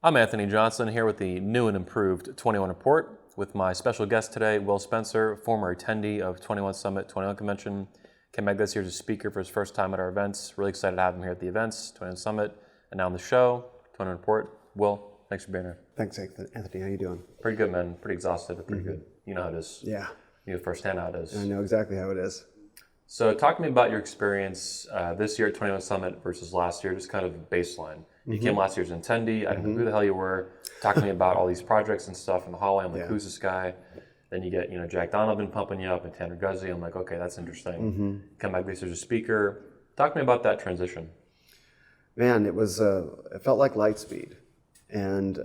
I'm Anthony Johnson here with the new and improved 21 Report with my special guest today, Will Spencer, former attendee of 21 Summit, 21 Convention. Came back this year as a speaker for his first time at our events. Really excited to have him here at the events, 21 Summit, and now on the show, 21 Report. Will, thanks for being here. Thanks, Anthony. How you doing? Pretty good, man. Pretty exhausted, but pretty good. You know how it is. Yeah. You know firsthand how it is. I know exactly how it is. So talk to me about your experience this year at 21 Summit versus last year, just kind of baseline. You came last year as an attendee. I didn't know who the hell you were. Talk to me about all these projects and stuff in the hallway. I'm like, who's this guy? Then you get, Jack Donovan pumping you up and Tanner Guzzi. I'm like, okay, that's interesting. Come back this year as a speaker. Talk to me about that transition. Man, it was, it felt like light speed. And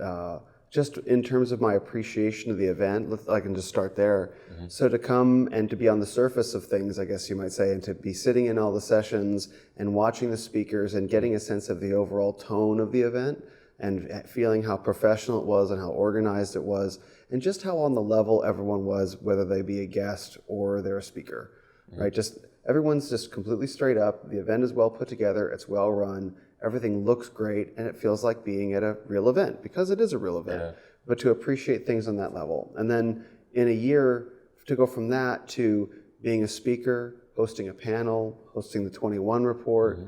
just in terms of my appreciation of the event, I can just start there. So to come and to be on the surface of things, I guess you might say, and to be sitting in all the sessions and watching the speakers and getting a sense of the overall tone of the event and feeling how professional it was and how organized it was and just how on the level everyone was, whether they be a guest or they're a speaker, right? Just everyone's just completely straight up. The event is well put together. It's well run. Everything looks great, and it feels like being at a real event because it is a real event. But to appreciate things on that level, and then in a year to go from that to being a speaker, hosting a panel, hosting the 21 Report,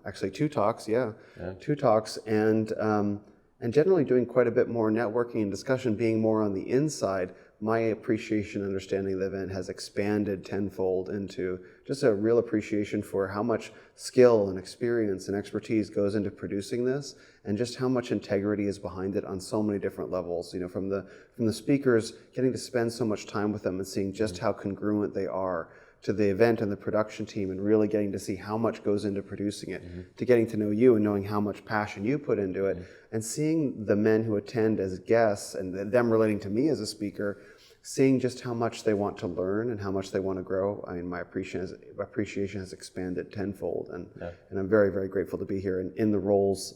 actually two talks, two talks, and generally doing quite a bit more networking and discussion, being more on the inside. My appreciation and understanding of the event has expanded tenfold into just a real appreciation for how much skill and experience and expertise goes into producing this and just how much integrity is behind it on so many different levels. From the speakers, getting to spend so much time with them and seeing just how congruent they are to the event and the production team and really getting to see how much goes into producing it, to getting to know you and knowing how much passion you put into it, and seeing the men who attend as guests and them relating to me as a speaker, seeing just how much they want to learn and how much they want to grow. I mean, my appreciation has expanded tenfold, and I'm very, very grateful to be here and in the roles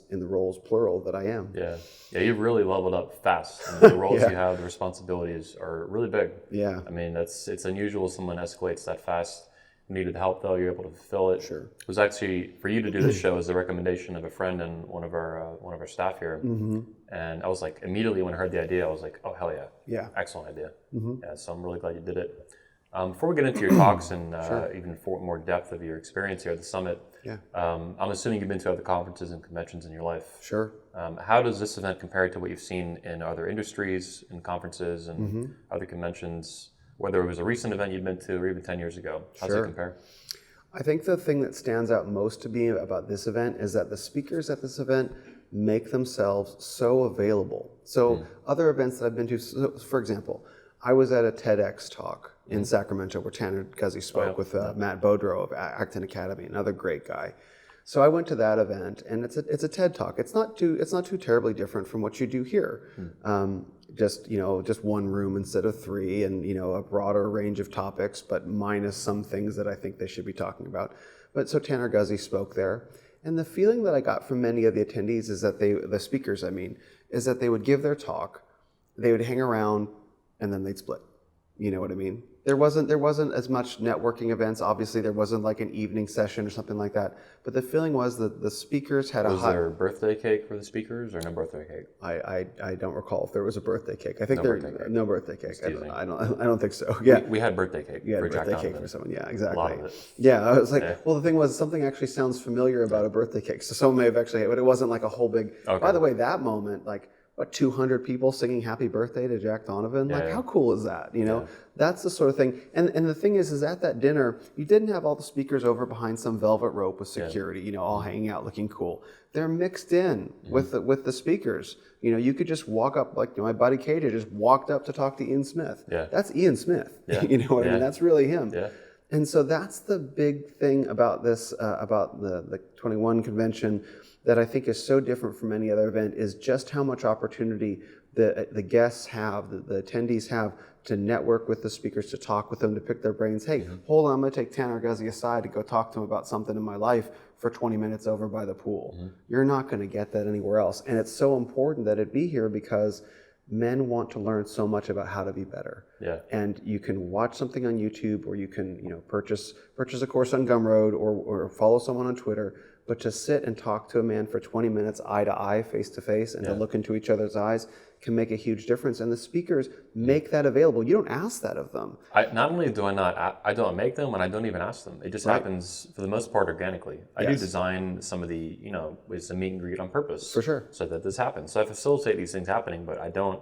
plural that I am. Yeah, you've really leveled up fast. I mean, the roles you have, the responsibilities are really big. Yeah. I mean, it's unusual someone escalates that fast. You needed help though, you're able to fulfill it. Sure. It was actually, for you to do this show, as a recommendation of a friend and one of our staff here. And I was like, immediately when I heard the idea, I was like, oh, hell yeah. Yeah. Excellent idea. Yeah, so I'm really glad you did it. Before we get into your talks and even for more depth of your experience here at the summit, I'm assuming you've been to other conferences and conventions in your life. Sure. How does this event compare to what you've seen in other industries and conferences and other conventions, whether it was a recent event you'd been to or even 10 years ago? How does it compare? I think the thing that stands out most to me about this event is that the speakers at this event make themselves so available. So other events that I've been to, for example, I was at a TEDx talk in Sacramento where Tanner Guzzi spoke with Matt Bodrow of Acton Academy, another great guy. So I went to that event, and it's a TED talk. It's not too terribly different from what you do here. Just one room instead of three, and a broader range of topics, but minus some things that I think they should be talking about. But so Tanner Guzzi spoke there, and the feeling that I got from many of the attendees is that the speakers, is that they would give their talk, they would hang around, and then they'd split. You know what I mean? There wasn't as much networking events. Obviously, there wasn't like an evening session or something like that. But the feeling was that the speakers had Was there a birthday cake for the speakers or no birthday cake? I don't recall if there was a birthday cake. I think no birthday cake. I don't think so. Yeah, we had birthday cake. You had for birthday Jack cake for someone. Yeah, exactly. A lot of it. Yeah, I was like, well, the thing was, something actually sounds familiar about a birthday cake. So someone may have actually, but it wasn't like a whole big. By the way, that moment, like, 200 people singing happy birthday to Jack Donovan? How cool is that? That's the sort of thing. And the thing is at that dinner, you didn't have all the speakers over behind some velvet rope with security, all hanging out looking cool. They're mixed in with the speakers. You could just walk up, like my buddy KJ just walked up to talk to Ian Smith. Yeah. That's Ian Smith. Yeah. You know what I mean? That's really him. Yeah. And so that's the big thing about this, about the 21 convention, that I think is so different from any other event, is just how much opportunity the guests have, the attendees have, to network with the speakers, to talk with them, to pick their brains. Hey, hold on, I'm going to take Tanner Guzzi aside to go talk to him about something in my life for 20 minutes over by the pool. You're not going to get that anywhere else. And it's so important that it be here because men want to learn so much about how to be better. Yeah. And you can watch something on YouTube, or you can, purchase a course on Gumroad, or follow someone on Twitter. but to sit and talk to a man for 20 minutes, eye to eye, face to face, and to look into each other's eyes can make a huge difference. And the speakers make that available. You don't ask that of them. Not only do I don't make them, and I don't even ask them. It just happens for the most part organically. I do design some of the, it's a meet and greet on purpose. For sure. So that this happens. So I facilitate these things happening, but I don't,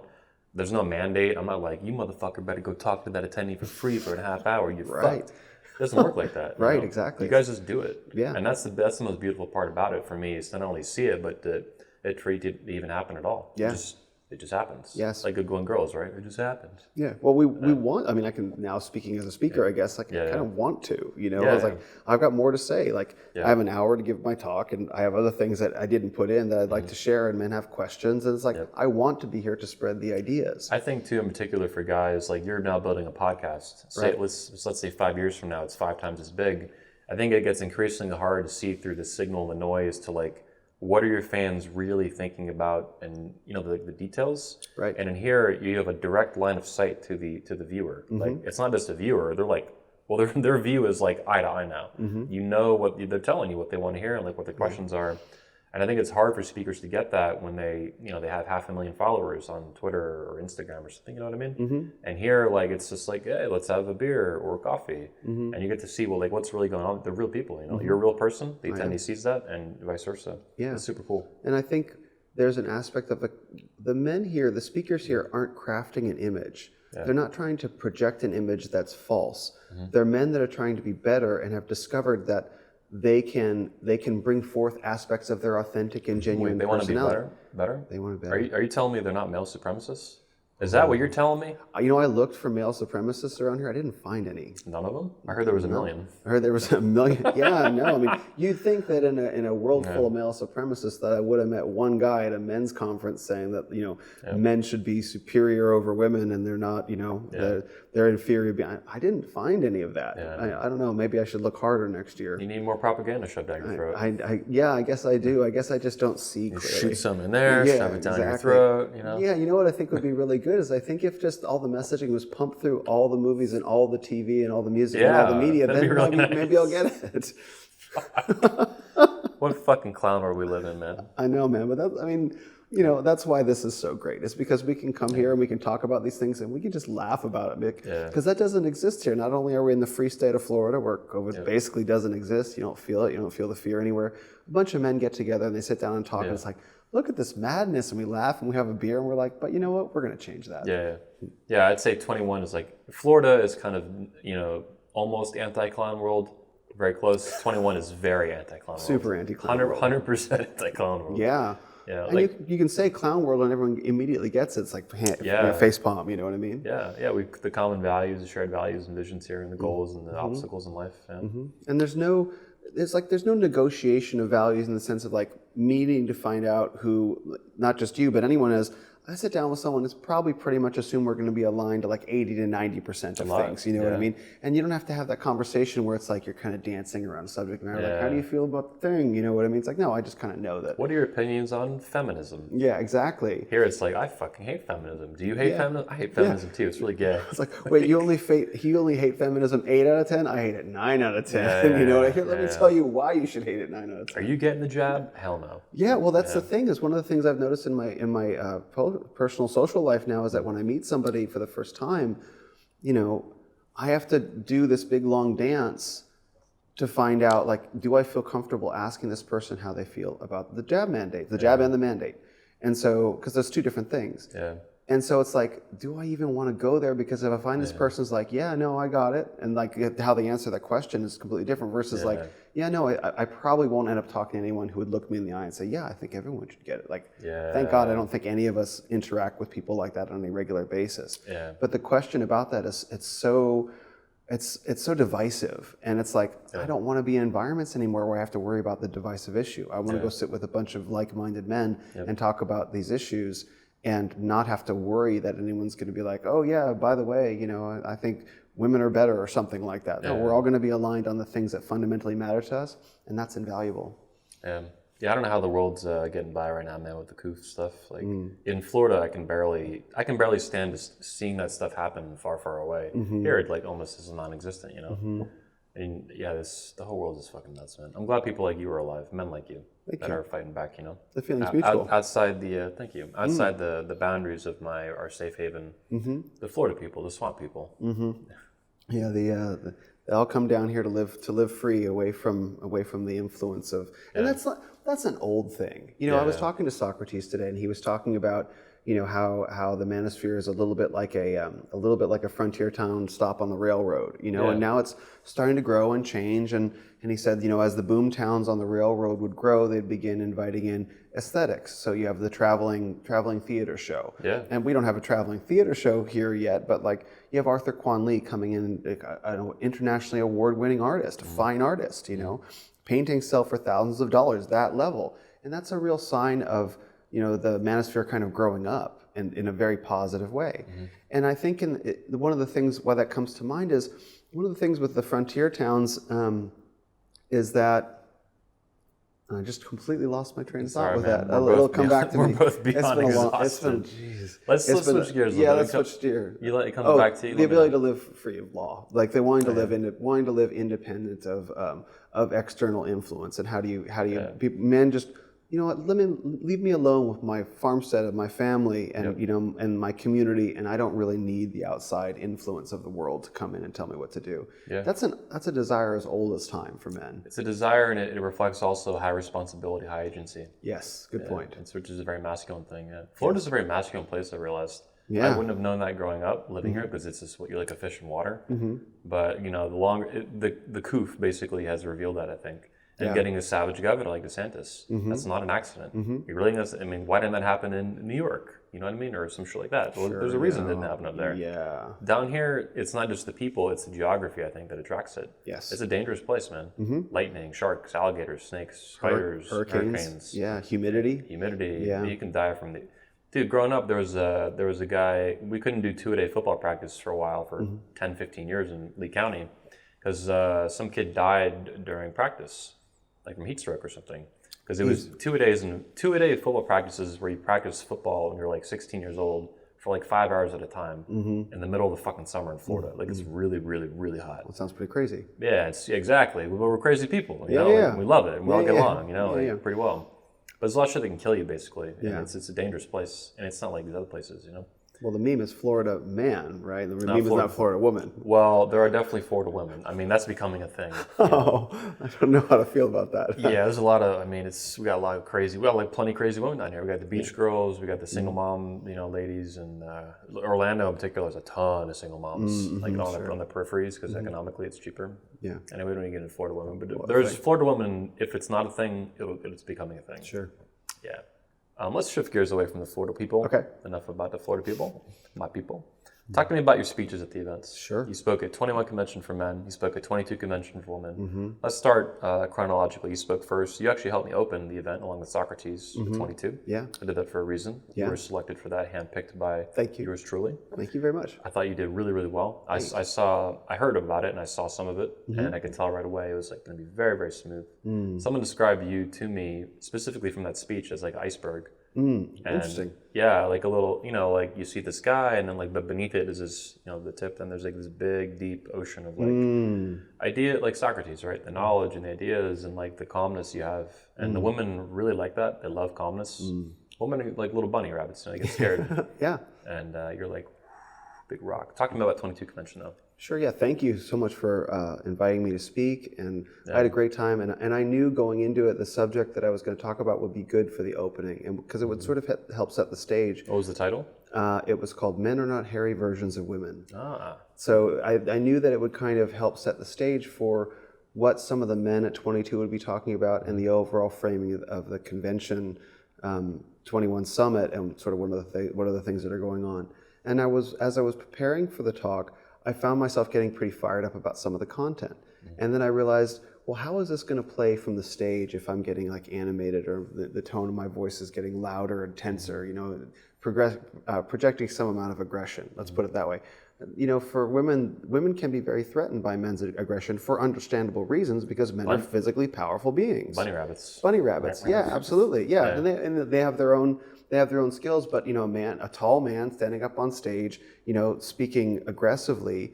there's no mandate. I'm not like, you motherfucker better go talk to that attendee for free for a half hour. You fucked. It doesn't work like that. Right, exactly. You guys just do it. Yeah. And that's the most beautiful part about it for me is to not only see it, but for it to even happen at all. Yeah. It just happens. Yes. Like good going girls, right? It just happens. Yeah. Well, we want, I mean, I can now, speaking as a speaker, I guess, I kind of want to, I was like, I've got more to say. Like, I have an hour to give my talk, and I have other things that I didn't put in that I'd like to share, and men have questions. And it's like, I want to be here to spread the ideas. I think, too, in particular for guys, like you're now building a podcast. Say, let's say 5 years from now, it's 5 times as big. I think it gets increasingly hard to see through the signal and the noise to like, what are your fans really thinking about, and the details. Right. And in here, you have a direct line of sight to the viewer. Like it's not just a viewer. They're like, well, their view is like eye to eye now. You know what they're telling you, what they want to hear, and like what the questions are. And I think it's hard for speakers to get that when they they have 500,000 followers on Twitter or Instagram or something. You know what I mean? And here, like it's just like, hey, let's have a beer or coffee, and you get to see like what's really going on. They're real people. You're a real person. The attendee sees that, and vice versa. Yeah, it's super cool. And I think there's an aspect of the men here, the speakers here, aren't crafting an image. They're not trying to project an image that's false. They're men that are trying to be better and have discovered that they can bring forth aspects of their authentic and genuine personality. They want to be better? They want to be better. Are you telling me they're not male supremacists? Is that what you're telling me? I looked for male supremacists around here. I didn't find any. None of them? I heard there was a million. I heard there was a million. Yeah, no. I mean, you'd think that in a world full of male supremacists that I would have met one guy at a men's conference saying that men should be superior over women and they're not. They're inferior. I didn't find any of that. Yeah. I don't know. Maybe I should look harder next year. You need more propaganda shoved down your throat. I guess I do. I guess I just don't see clearly. Shoot some in there. Shove it down your throat. Yeah. You know what I think would be really good is I think if just all the messaging was pumped through all the movies and all the TV and all the music and all the media, then really maybe I'll get it. What fucking clown world we live in, man. I know, man, but that's why this is so great. It's because we can come here and we can talk about these things and we can just laugh about it, because that doesn't exist here. Not only are we in the free state of Florida where COVID basically doesn't exist, you don't feel it, you don't feel the fear anywhere. A bunch of men get together and they sit down and talk and it's like, look at this madness, and we laugh and we have a beer and we're like, but you know what? We're going to change that. Yeah. I'd say 21 is like, Florida is kind of, almost anti-clown world, very close. 21 is very anti-clown world. Super anti-clown world. 100% anti-clown world. Yeah. Yeah. And you can say clown world and everyone immediately gets it. It's like face palm, you know what I mean? Yeah. The common values, the shared values and visions here, and the goals and the obstacles in life. Yeah. And there's no negotiation of values in the sense of like meeting to find out who, not just you, but anyone is. I sit down with someone, it's probably pretty much assume we're going to be aligned to like 80 to 90% of things, you know what I mean? And you don't have to have that conversation where it's like you're kind of dancing around subject matter, like how do you feel about the thing, you know what I mean? It's like, no, I just kind of know that. What are your opinions on feminism? Yeah, exactly. Here it's like, I fucking hate feminism. Do you hate feminism? I hate feminism too, it's really gay. It's like, wait, you only hate feminism 8 out of 10? I hate it 9 out of 10. You know what I mean? Let me tell you why you should hate it 9 out of 10. Are you getting the jab? Hell no. Yeah, well, that's the thing. Is one of the things I've noticed in my personal social life now is that when I meet somebody for the first time, I have to do this big long dance to find out, like, do I feel comfortable asking this person how they feel about the jab mandate, the jab and the mandate? And so, because there's two different things. Yeah. And so it's like, do I even want to go there? Because if I find this person's like, yeah, no, I got it. And like how they answer that question is completely different versus like, yeah, no, I probably won't end up talking to anyone who would look me in the eye and say, yeah, I think everyone should get it. Like, thank God I don't think any of us interact with people like that on a regular basis. Yeah. But the question about that is, it's so divisive. And it's like, I don't want to be in environments anymore where I have to worry about the divisive issue. I want to go sit with a bunch of like-minded men and talk about these issues and not have to worry that anyone's going to be like, oh yeah, by the way, I think women are better or something like that. No, we're all going to be aligned on the things that fundamentally matter to us, and that's invaluable. Yeah, I don't know how the world's getting by right now, man, with the COOF stuff. Like in Florida, I can barely stand seeing that stuff happen far, far away. Here, it like almost is non-existent, And yeah, the whole world is fucking nuts, man. I'm glad people like you are alive, men like you, are fighting back. You know, the feeling's mutual. Outside the thank you. Outside the boundaries of our safe haven, the Florida people, the swamp people. Yeah, they all come down here to live free, away from the influence of, and that's an old thing. You know, I was talking to Socrates today, and he was talking about, you know, how the Manosphere is a little bit like a frontier town stop on the railroad, you know, and now it's starting to grow and change. And he said, you know, as the boom towns on the railroad would grow, they'd begin inviting in aesthetics. So you have the traveling theater show. Yeah. And we don't have a traveling theater show here yet, but like you have Arthur Kwan Lee coming in, an internationally award-winning artist, a fine artist, you know, paintings sell for thousands of dollars, that level. And that's a real sign of, you know, the Manosphere kind of growing up in a very positive way. And I think one of the things why that comes to mind is one of the things with the frontier towns is that I just completely lost my train of thought with that. It'll come back to me. We're both beyond exhausted. Let's switch gears. Yeah, let's switch gears. You let it come back to you. The ability to live free of law, like they wanting to live independent of external influence, and how do you men just, you know what, leave me alone with my farmstead of my family and you know, and my community, and I don't really need the outside influence of the world to come in and tell me what to do. Yeah. That's a desire as old as time for men. It's a desire, and it reflects also high responsibility, high agency. Yes, good point. Which is a very masculine thing. Yeah. Florida's a very masculine place, I realized. Yeah. I wouldn't have known that growing up, living here, because it's just what you're like, a fish in water. But you know, the coof basically has revealed that, I think. And getting a savage governor like DeSantis, that's not an accident. You really, I mean, why didn't that happen in New York? You know what I mean? Or some shit like that. Well, there's a reason it didn't happen up there. Yeah. Down here, it's not just the people, it's the geography, I think, that attracts it. Yes. It's a dangerous place, man. Lightning, sharks, alligators, snakes, spiders, hurricanes. Yeah, humidity. Yeah. You can die from the... Dude, growing up, there was a guy, we couldn't do 2-a-day football practice for a while, for 10, 15 years in Lee County, because some kid died during practice, like from heat stroke or something. Because it was 2-a-day football practices where you practice football when you're like 16 years old for like 5 hours at a time in the middle of the fucking summer in Florida. Like it's really, really, really hot. That sounds pretty crazy. Yeah, it's exactly. We're crazy people. You know? Like, we love it, and we all get along. You know, pretty well. But there's a lot of shit that can kill you, basically. Yeah. And it's a dangerous place, and it's not like these other places, you know. Well, the meme is Florida man, right? The meme is not Florida woman. Well, there are definitely Florida women. I mean, that's becoming a thing. Oh, I don't know how to feel about that. Yeah, there's a lot of, I mean, we got a lot of crazy, we got like plenty of crazy women down here. We got the beach girls, we got the single mom, you know, ladies, and Orlando in particular has a ton of single moms, like on the peripheries, because economically it's cheaper. Yeah. Anyway, we don't even get into Florida women, but there's Florida women, if it's not a thing, it's becoming a thing. Sure. Yeah. Let's shift gears away from the Florida people. Okay. Enough about the Florida people, my people. Talk to me about your speeches at the events. Sure. You spoke at 21 Convention for Men. You spoke at 22 Convention for Women. Let's start chronologically. You spoke first. You actually helped me open the event along with Socrates at 22. Yeah. I did that for a reason. Yeah. You were selected for that, handpicked by yours truly. Thank you very much. I thought you did really, really well. I heard about it and I saw some of it, and I could tell right away it was like going to be very, very smooth. Someone described you to me, specifically from that speech, as like iceberg. Interesting. Yeah, like a little, you know, like you see the sky, and then like, but beneath it is this, you know, the tip, and there's like this big, deep ocean of like idea, like Socrates, right? The knowledge and the ideas and like the calmness you have. And the women really like that. They love calmness. Women are like little bunny rabbits, you know, they get scared. Yeah. And you're like, big rock. Talk to me about 22 Convention though. Sure, yeah. Thank you so much for inviting me to speak, and I had a great time. And I knew going into it the subject that I was going to talk about would be good for the opening, and because it would sort of help set the stage. What was the title? It was called "Men Are Not Hairy Versions of Women." So I knew that it would kind of help set the stage for what some of the men at 22 would be talking about, and the overall framing of the convention 21 summit, and sort of what are the things that are going on. And as I was preparing for the talk, I found myself getting pretty fired up about some of the content. And then I realized, well, how is this going to play from the stage if I'm getting like animated, or the tone of my voice is getting louder and tenser, you know, projecting some amount of aggression, let's put it that way. You know, for women can be very threatened by men's aggression for understandable reasons, because men are physically powerful beings. Bunny rabbits. Bunny rabbits, yeah, absolutely, yeah. And they have their own skills, but you know, a tall man standing up on stage, you know, speaking aggressively,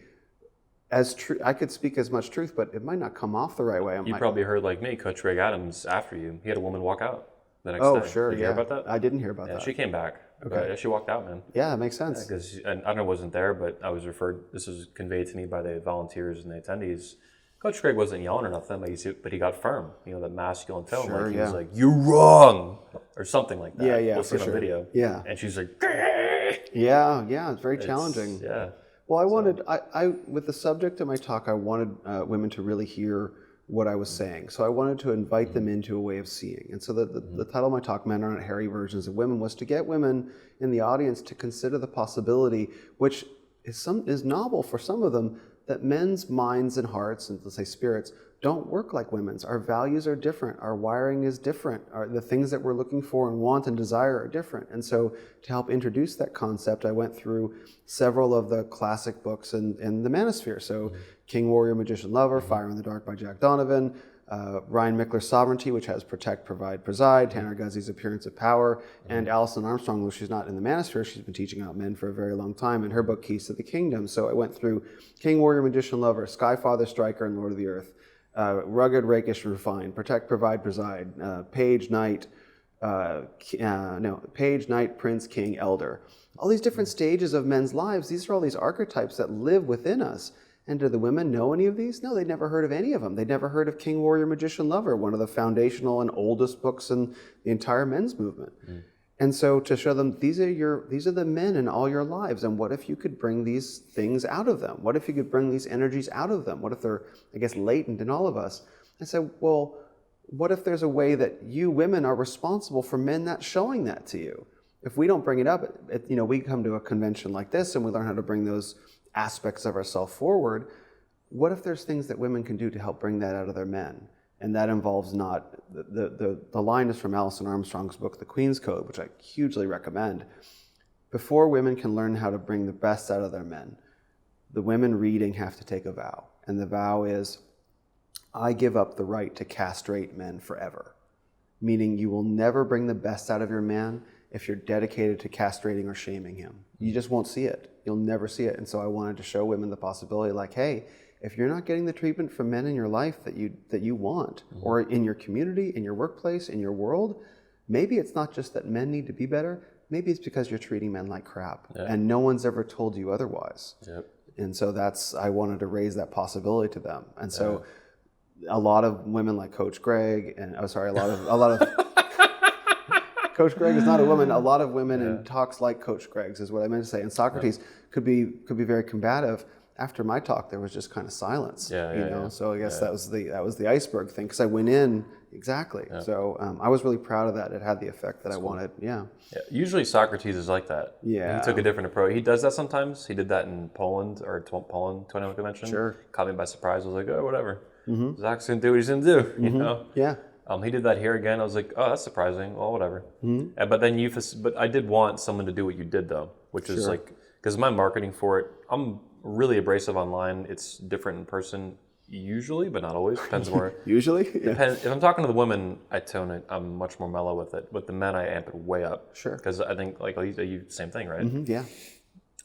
I could speak as much truth, but it might not come off the right way. You probably heard, like me, Coach Greg Adams, after you, he had a woman walk out the next day. Oh, sure, Did you hear about that? I didn't hear about that. She came back. Okay. She walked out, man. Yeah, that makes sense. Because and I wasn't there, but I was this was conveyed to me by the volunteers and the attendees. Coach Greg wasn't yelling or nothing, but he got firm. You know, that masculine tone. Sure, like he was like, "You're wrong," or something like that. Yeah, we'll see it on sure. video. Yeah. And she's like, yeah, it's very challenging. Yeah. Well, I with the subject of my talk, I wanted women to really hear what I was saying. So I wanted to invite them into a way of seeing. And so the title of my talk, Men Are Not Hairy Versions of Women, was to get women in the audience to consider the possibility, which is novel for some of them, that men's minds and hearts, and let's say spirits, don't work like women's. Our values are different. Our wiring is different. The things that we're looking for and want and desire are different. And so to help introduce that concept, I went through several of the classic books in the Manosphere. So King, Warrior, Magician, Lover, Fire in the Dark by Jack Donovan, Ryan Michler's Sovereignty, which has Protect, Provide, Preside, Tanner Guzy's Appearance of Power, and Alison Armstrong, though she's not in the Manosphere, she's been teaching out men for a very long time, and her book, Keys to the Kingdom. So I went through King, Warrior, Magician, Lover, Sky Father, Striker, and Lord of the Earth, Rugged, Rakish, Refined, Protect, Provide, Preside, Page, Knight, Page, Knight, Prince, King, Elder. All these different stages of men's lives, these are all these archetypes that live within us. And do the women know any of these? No, they'd never heard of any of them. They'd never heard of King, Warrior, Magician, Lover, one of the foundational and oldest books in the entire men's movement. And so to show them, these are the men in all your lives, and what if you could bring these things out of them? What if you could bring these energies out of them? What if they're, I guess, latent in all of us? I said, well, what if there's a way that you women are responsible for men not showing that to you? If we don't bring it up, we come to a convention like this and we learn how to bring those aspects of ourselves forward. What if there's things that women can do to help bring that out of their men? And that involves not, the line is from Alison Armstrong's book, The Queen's Code, which I hugely recommend. Before women can learn how to bring the best out of their men, the women reading have to take a vow. And the vow is, I give up the right to castrate men forever. Meaning you will never bring the best out of your man if you're dedicated to castrating or shaming him. You just won't see it. You'll never see it. And so I wanted to show women the possibility, like, hey, if you're not getting the treatment from men in your life that you want, or in your community, in your workplace, in your world, maybe it's not just that men need to be better, maybe it's because you're treating men like crap, and no one's ever told you otherwise. And so I wanted to raise that possibility to them. And so a lot of women like Coach Greg, and a lot of Coach Greg is not a woman. A lot of women in talks like Coach Greg's is what I meant to say. And Socrates could be very combative. After my talk, there was just kind of silence. So I guess that was the iceberg thing, because I went in exactly. So I was really proud of that. It had the effect that I wanted. Usually Socrates is like that. He took a different approach. He does that sometimes. He did that in Poland, or Poland 21 Convention. Sure. Caught me by surprise. I was like, oh, whatever. Zach's gonna do what he's gonna do. You know. Yeah. He did that here again. I was like, oh, that's surprising. Well, whatever. But then but I did want someone to do what you did, though, which is like, because my marketing for it, I'm really abrasive online. It's different in person usually, but not always. Depends more. Usually? Depends. If I'm talking to the women, I tone it. I'm much more mellow with it. With the men, I amp it way up. Sure. Because I think, like, you same thing, right? Yeah.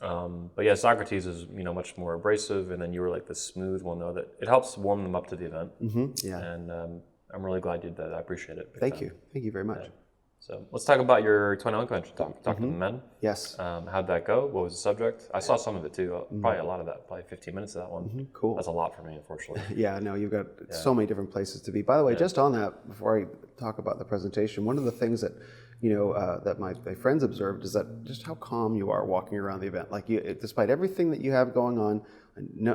But yeah, Socrates is, much more abrasive, and then you were like the smooth one, though, that it helps warm them up to the event. And I'm really glad you did that. I appreciate it. Thank you. Thank you very much. So let's talk about your 21 convention talk. Talk to the men. Yes. How'd that go? What was the subject? I saw some of it too. Probably a lot of that. Probably 15 minutes of that one. Cool. That's a lot for me, unfortunately. No, you've got so many different places to be. By the way, just on that, before I talk about the presentation, one of the things that that my friends observed is that just how calm you are walking around the event. Like, despite everything that you have going on,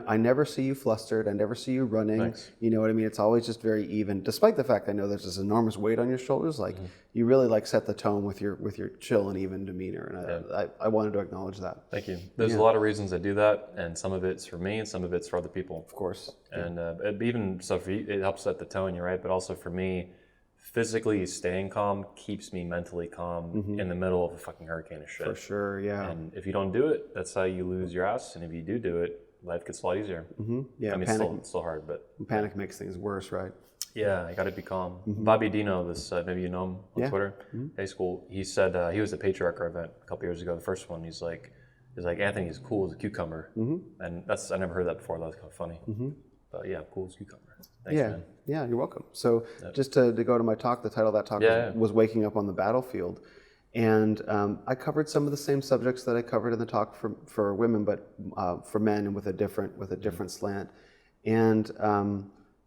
I never see you flustered. I never see you running. Thanks. You know what I mean? It's always just very even, despite the fact I know there's this enormous weight on your shoulders. Like, you really set the tone with your chill and even demeanor. And I wanted to acknowledge that. Thank you. There's a lot of reasons I do that, and some of it's for me, and some of it's for other people. Of course. And even so, for you, it helps set the tone. You're right, but also for me, physically staying calm keeps me mentally calm in the middle of a fucking hurricane of shit. For sure, yeah. And if you don't do it, that's how you lose your ass. And if you do it, life gets a lot easier. Yeah, I mean, it's still hard, but panic makes things worse, right? Yeah, I got to be calm. Bobby Dino, this maybe you know him on Twitter, high school. He said he was at Patriarch event a couple years ago, the first one. He's like, He's like, Anthony's cool as a cucumber. And I never heard that before. That was kind of funny. But yeah, cool as a cucumber. Thanks, man. Yeah, you're welcome. So just to go to my talk, the title of that talk was Waking Up on the Battlefield. And I covered some of the same subjects that I covered in the talk for women, but for men and with a different slant. And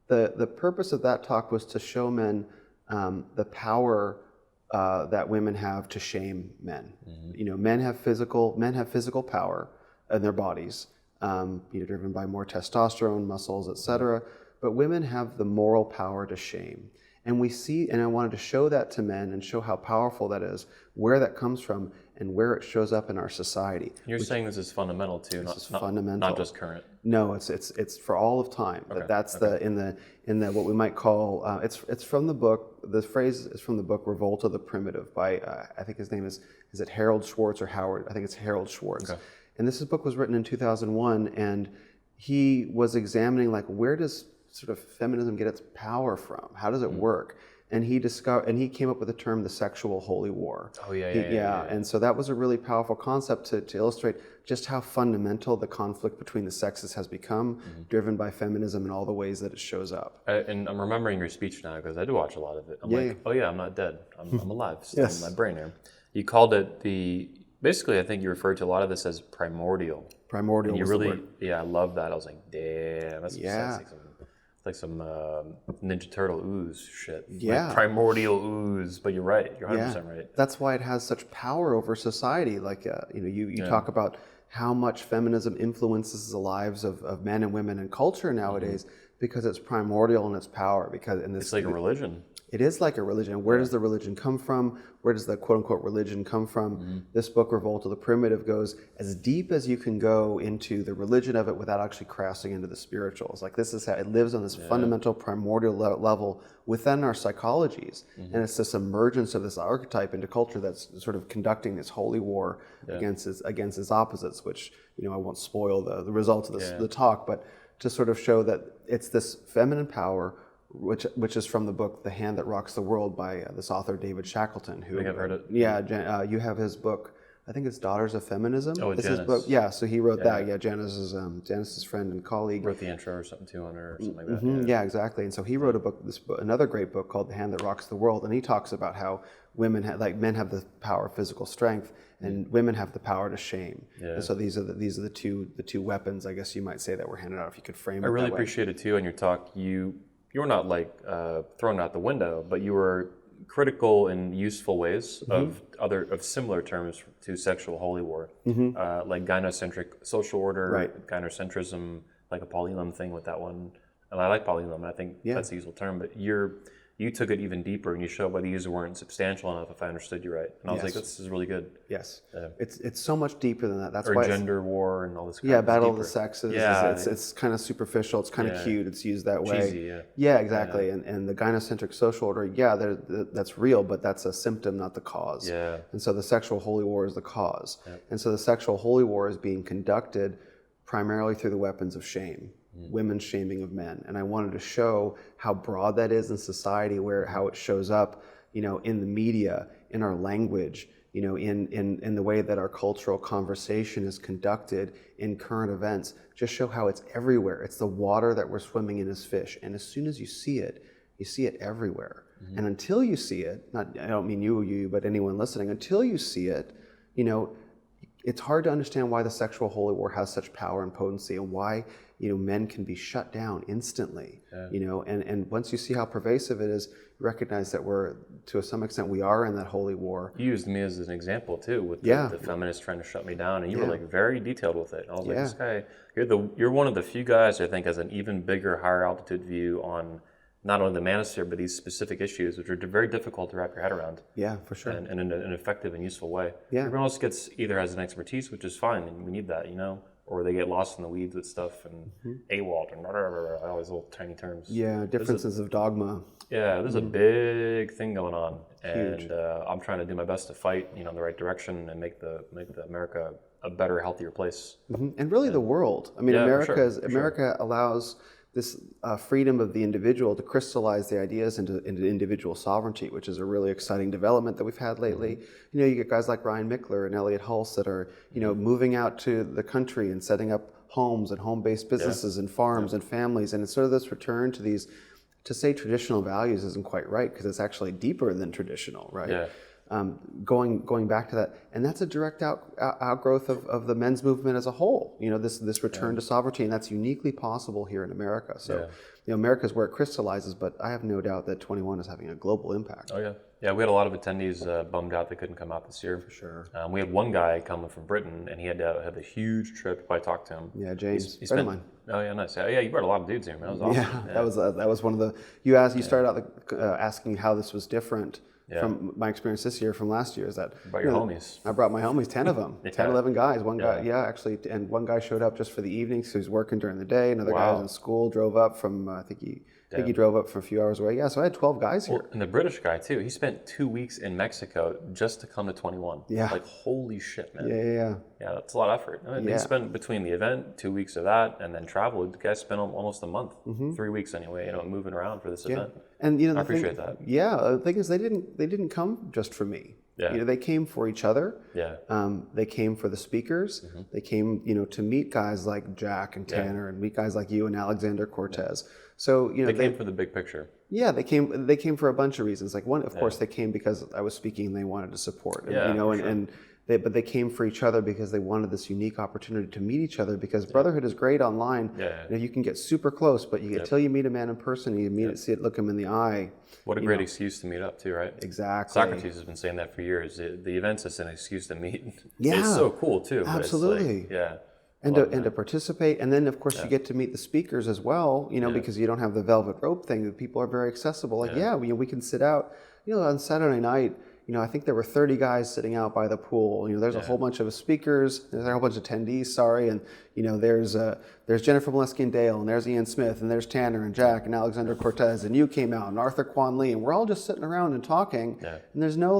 the purpose of that talk was to show men the power that women have to shame men. Men have physical power in their bodies, driven by more testosterone, muscles, etc. But women have the moral power to shame. And we see, and I wanted to show that to men and show how powerful that is, where that comes from, and where it shows up in our society. You're saying this is fundamental too, fundamental. Not just current. No, it's for all of time. Okay. That's in the what we might call it's from the book. The phrase is from the book Revolt of the Primitive by I think his name is it Harold Schwartz or Howard? I think it's Harold Schwartz. Okay. And this book was written in 2001, and he was examining where does sort of feminism get its power from? How does it work? And he came up with the term the sexual holy war. Oh yeah. And so that was a really powerful concept to illustrate just how fundamental the conflict between the sexes has become, driven by feminism and all the ways that it shows up. And I'm remembering your speech now because I do watch a lot of it. Oh yeah, I'm not dead. I'm alive still in my brain here. You called it basically I think you referred to a lot of this as primordial. Primordial. And you really, I love that. I was like, damn, that's like some Ninja Turtle ooze shit. Yeah. Like primordial ooze, but you're right. You're 100% right. That's why it has such power over society. You talk about how much feminism influences the lives of men and women and culture nowadays because it's primordial in its power. It's like a religion. It is like a religion. Where does the religion come from? Where does the quote-unquote religion come from? This book, Revolt of the Primitive, goes as deep as you can go into the religion of it without actually crossing into the spirituals. This is how it lives on this fundamental primordial level within our psychologies. And it's this emergence of this archetype into culture that's sort of conducting this holy war against its opposites, which, I won't spoil the results of the talk, but to sort of show that it's this feminine power which is from the book The Hand That Rocks the World by this author David Shackleton. I think I've heard it. Yeah, you have his book, I think it's Daughters of Feminism. Oh, it's Janice. His book. Yeah, so he wrote that. Yeah, Janice's friend and colleague. Wrote the intro or something too on her or something like that. Yeah, exactly. And so he wrote another great book called The Hand That Rocks the World, and he talks about how men have the power of physical strength, and women have the power to shame. Yeah. And so these are the two weapons, I guess you might say, that were handed out. If you could frame it. I really appreciate it too. In your talk, you were not thrown out the window, but you were critical in useful ways of similar terms to sexual holy war, like gynocentric social order, gynocentrism, like a polylum thing with that one. And I like polylum, and I think that's a useful term. But you took it even deeper, and you showed why these weren't substantial enough, if I understood you right. And I was like, this is really good. Yes. It's so much deeper than that. That's or why gender war and all this kind of Battle of the Sexes. Yeah. It's kind of superficial. It's kind of cute. It's used that way. Cheesy, yeah, exactly. Yeah. And the gynocentric social order, that's real, but that's a symptom, not the cause. Yeah. And so the sexual holy war is the cause. Yep. And so the sexual holy war is being conducted primarily through the weapons of shame. Women's shaming of men. And I wanted to show how broad that is in society, how it shows up, in the media, in our language, in the way that our cultural conversation is conducted in current events. Just show how it's everywhere. It's the water that we're swimming in as fish. And as soon as you see it everywhere. And until you see it, I don't mean you, but anyone listening, until you see it, it's hard to understand why the sexual holy war has such power and potency, and why men can be shut down instantly. And once you see how pervasive it is, you recognize that to some extent we are in that holy war. You used me as an example too, with the feminists trying to shut me down, and you were very detailed with it. And I was like, this guy, you're one of the few guys I think has an even bigger, higher altitude view on not only the Manosphere, but these specific issues, which are very difficult to wrap your head around. Yeah, for sure. And in an effective and useful way. Yeah. Everyone else either has an expertise, which is fine, and we need that, or they get lost in the weeds with stuff and AWOL and all these little tiny terms. Yeah, differences of dogma. Yeah, there's a big thing going on, and I'm trying to do my best to fight, in the right direction and make the America a better, healthier place. And really the world. I mean, America allows freedom of the individual to crystallize the ideas into individual sovereignty, which is a really exciting development that we've had lately. You get guys like Ryan Mickler and Elliot Hulse that are moving out to the country and setting up homes and home-based businesses and farms and families, and it's sort of this return to these. To say traditional values isn't quite right because it's actually deeper than traditional, right? Yeah. Going back to that, and that's a direct outgrowth of the men's movement as a whole. This return to sovereignty, and that's uniquely possible here in America. So, America's where it crystallizes, but I have no doubt that 21 is having a global impact. Oh yeah, yeah. We had a lot of attendees bummed out they couldn't come out this year. For sure. We had one guy coming from Britain, and he had to have a huge trip. I talked to him. Yeah, James. He spent, mine. Oh yeah, nice. Yeah, you brought a lot of dudes here, man. That was awesome. Yeah, that was one of the. You started out asking how this was different. From my experience this year from last year is that about your homies. I brought my homies, 10 of them, 10, 11 guys. One guy, actually, and one guy showed up just for the evening, so he was working during the day. Another guy was in school, drove up from, I think he drove up from a few hours away. Yeah, so I had 12 guys here. And the British guy too, he spent 2 weeks in Mexico just to come to 21. Yeah. Like, holy shit, man. Yeah, that's a lot of effort. They spent between the event, 2 weeks of that, and then travel. The guys spent almost a month, 3 weeks anyway, moving around for this event. And I appreciate that. Yeah, the thing is, they didn't come just for me. Yeah. They came for each other. Yeah. They came for the speakers. They came, to meet guys like Jack and Tanner and meet guys like you and Alexander Cortez. So, they came for the big picture. Yeah, they came for a bunch of reasons. Like one, of course, they came because I was speaking and they wanted to support. But they came for each other because they wanted this unique opportunity to meet each other, because Brotherhood is great online. You can get super close, but until you meet a man in person and you look him in the eye. What a great excuse to meet up too, right? Exactly. Socrates has been saying that for years. The event's just an excuse to meet. Yeah. It's so cool too. Absolutely. And to participate, and then of course you get to meet the speakers as well, because you don't have the velvet rope thing. People are very accessible. We can sit out, on Saturday night. I think there were 30 guys sitting out by the pool. There's a whole bunch of speakers. There's a whole bunch of attendees. And there's Jennifer Molesky and Dale, and there's Ian Smith, and there's Tanner and Jack and Alexander Cortez, and you came out, and Arthur Kwan Lee, and we're all just sitting around and talking. And there's no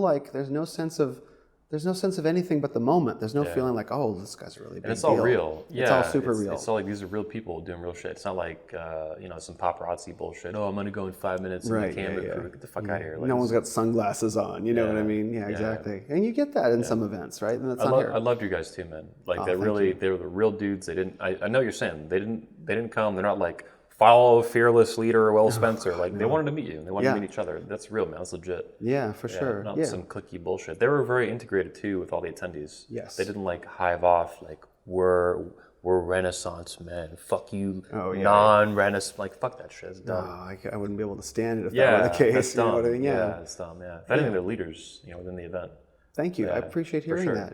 sense of anything but the moment. There's no feeling like, oh, this guy's a really big deal. And it's all real. It's all super real. It's all like these are real people doing real shit. It's not like some paparazzi bullshit. Oh, I'm gonna go in 5 minutes and the camera crew. Get the fuck out of here. Like, no one's got sunglasses on. You know what I mean? Yeah, exactly. And you get that in some events, right? And that's not here. I loved you guys too, man. Like they were the real dudes. They didn't. I know what you're saying. They didn't come. They're not like follow fearless leader Will Spencer. Like they wanted to meet you. They wanted to meet each other. That's real, man. That's legit. Yeah, for sure. Not some cliquey bullshit. They were very integrated too with all the attendees. Yes. They didn't like hive off like we're Renaissance men. Fuck you, non-Renaissance. Like fuck that shit. It's dumb. I wouldn't be able to stand it if that were the case. That's dumb. You know what I mean? Yeah, it's dumb. Yeah. If anything, they're leaders, within the event. Thank you. I appreciate hearing that.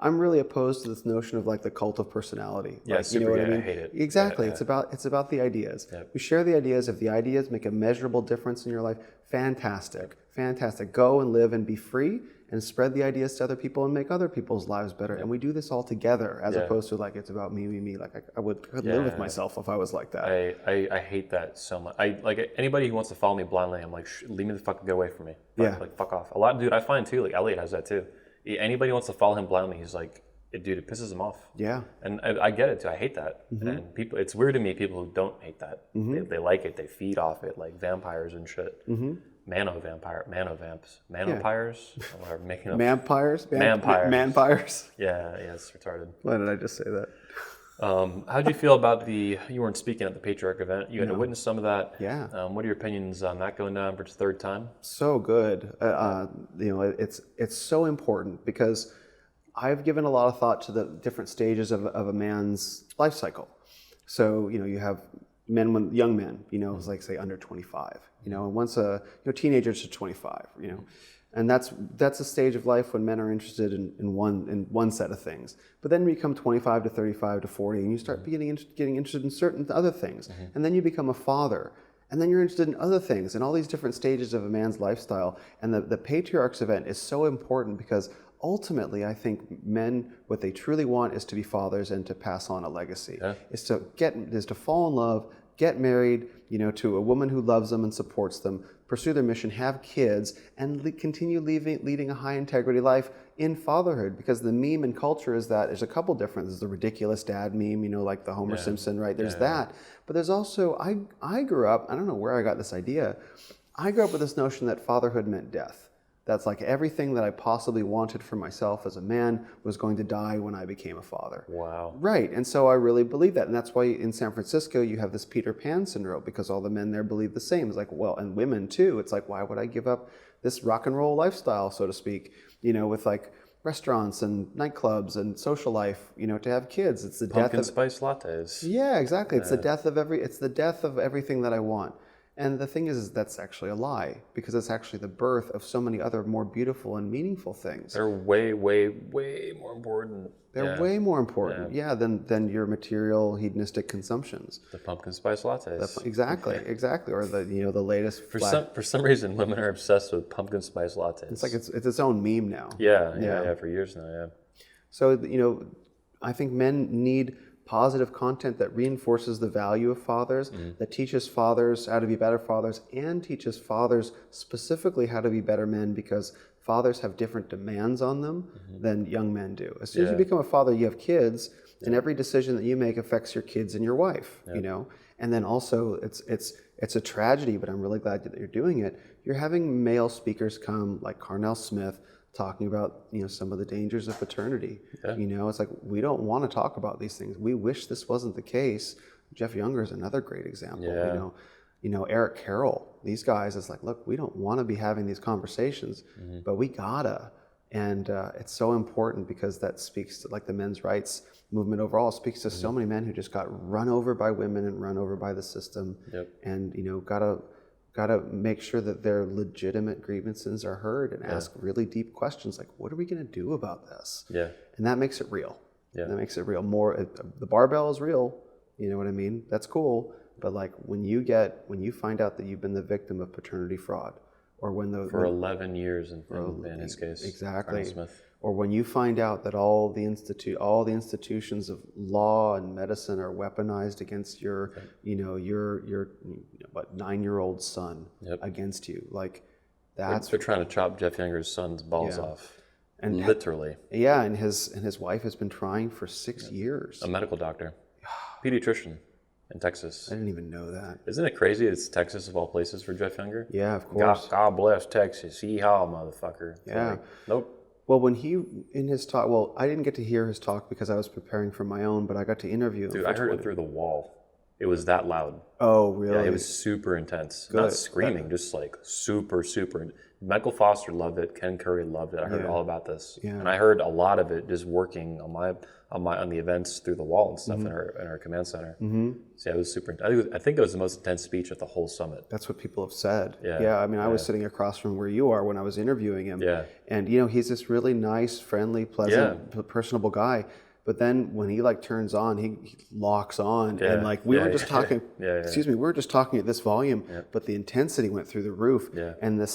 I'm really opposed to this notion of like the cult of personality. Yeah, like, super I mean? I hate it. Exactly. It's about the ideas. We share the ideas. If the ideas make a measurable difference in your life, fantastic. Go and live and be free and spread the ideas to other people and make other people's lives better. And we do this all together, as opposed to like it's about me. Like I could live with myself if I was like that. I hate that so much. I like anybody who wants to follow me blindly. I'm like, leave me the fuck, get away from me. Like fuck off. Dude, I find too. Like Elliot has that too. Anybody who wants to follow him blindly, he's like, dude, it pisses him off. Yeah. And I get it too. I hate that. And people, it's weird to me. People who don't hate that, they like it. They feed off it, like vampires and shit. Manovamps. We're making up. Vampires? Vampires? Yeah, it's retarded. Why did I just say that? How'd you feel about you weren't speaking at the Patriarch event. You had to witness some of that. Yeah. What are your opinions on that going down for the third time? So good. It's so important because I've given a lot of thought to the different stages of a man's life cycle. So, you have young men, like say under 25, and once teenagers to 25, and that's a stage of life when men are interested in one set of things. But then you become 25 to 35 to 40, and you start getting interested in certain other things, and then you become a father, and then you're interested in other things, and all these different stages of a man's lifestyle. And the Patriarchs event is so important because ultimately, I think men, what they truly want is to be fathers and to pass on a legacy. Is to fall in love, get married, to a woman who loves them and supports them, pursue their mission, have kids, and continue leading a high integrity life in fatherhood. Because the meme and culture is that there's a couple differences. The ridiculous dad meme, like the Homer Simpson, right? There's that. But there's also, I grew up, I don't know where I got this idea. I grew up with this notion that fatherhood meant death. That's like everything that I possibly wanted for myself as a man was going to die when I became a father. Wow. Right. And so I really believe that. And that's why in San Francisco you have this Peter Pan syndrome, because all the men there believe the same. It's like, well, and women too. It's like, why would I give up this rock and roll lifestyle, so to speak, with like restaurants and nightclubs and social life, to have kids. It's the pumpkin death of spice lattes. Yeah, exactly. It's the death of everything that I want. And the thing is that's actually a lie, because it's actually the birth of so many other more beautiful and meaningful things. They're way, way, way more important. They're way more important, than your material hedonistic consumptions. The pumpkin spice lattes. Exactly. Or the latest. For some reason, women are obsessed with pumpkin spice lattes. It's like it's its own meme now. Yeah, for years now. Yeah. So I think men need positive content that reinforces the value of fathers, that teaches fathers how to be better fathers, and teaches fathers specifically how to be better men, because fathers have different demands on them than young men do. As soon as you become a father, you have kids, and every decision that you make affects your kids and your wife, And then also, it's a tragedy, but I'm really glad that you're doing it. You're having male speakers come, like Carnell Smith, talking about some of the dangers of paternity. It's like, we don't want to talk about these things. We wish this wasn't the case. Jeff Younger is another great example. Eric Carroll, these guys, it's like, look, we don't want to be having these conversations, but we gotta. And it's so important, because that speaks to like the men's rights movement overall. It speaks to so many men who just got run over by women and run over by the system. And gotta make sure that their legitimate grievances are heard, and ask really deep questions like, what are we going to do about this? And that makes it real. That makes it real. The barbell is real. You know what I mean? That's cool. But like when you find out that you've been the victim of paternity fraud, or for 11 years in his case, exactly. Smith. Or when you find out that all the institutions of law and medicine are weaponized against your 9-year-old son against you, like that's they're trying to chop Jeff Younger's son's balls off, and literally. And his wife has been trying for 6 years. A medical doctor, pediatrician in Texas. I didn't even know that. Isn't it crazy? It's Texas of all places for Jeff Younger. Yeah, of course. God bless Texas. Yeehaw, motherfucker. Nope. Well, when in his talk, I didn't get to hear his talk because I was preparing for my own, but I got to interview him. Dude, I heard it through the wall. It was that loud. Oh, really? Yeah, it was super intense. Good. Not screaming, just like super, super. Michael Foster loved it. Ken Curry loved it. I heard all about this, and I heard a lot of it just working on the events through the wall and stuff in our command center. So it was super. I think it was the most intense speech at the whole summit. That's what people have said. I mean, I was sitting across from where you are when I was interviewing him. And he's this really nice, friendly, pleasant, personable guy. But then when he turns on, he locks on, and we were just talking. Excuse me, we were just talking at this volume, but the intensity went through the roof, and the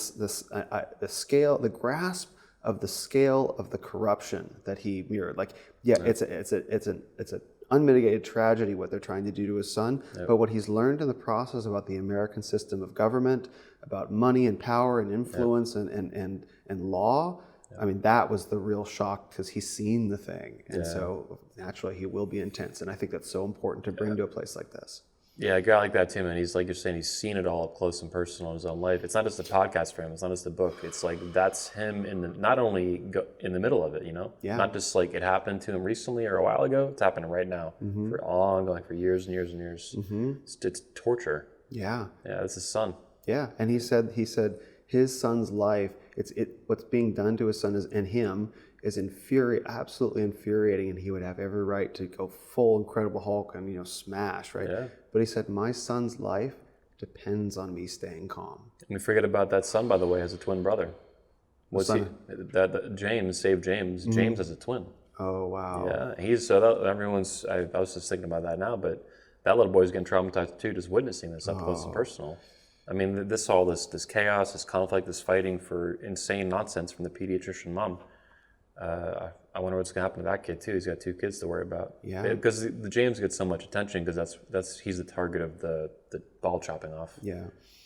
scale, the grasp of the scale of the corruption that he mirrored. It's an unmitigated tragedy what they're trying to do to his son, but what he's learned in the process about the American system of government, about money and power and influence and law. I mean, that was the real shock, because he's seen the thing. And so naturally he will be intense. And I think that's so important to bring to a place like this. Yeah, a guy like that too, man. He's like you're saying, he's seen it all up close and personal in his own life. It's not just a podcast for him. It's not just a book. It's like that's him not only in the middle of it, not just like it happened to him recently or a while ago. It's happening right now for ongoing for years and years and years. It's torture. Yeah, it's his son. Yeah, and he said his son's life. What's being done to his son is absolutely infuriating, and he would have every right to go full Incredible Hulk and smash, right? Yeah. But he said, my son's life depends on me staying calm. And we forget about that son, by the way, has a twin brother. James saved James. James has a twin. Oh wow. Yeah, I was just thinking about that now, but that little boy's getting traumatized too, just witnessing this up close and personal. I mean, this chaos, this conflict, this fighting for insane nonsense from the pediatrician mom. I wonder what's gonna happen to that kid too. He's got 2 kids to worry about. Yeah. Because the James gets so much attention because he's the target of the ball chopping off. Yeah.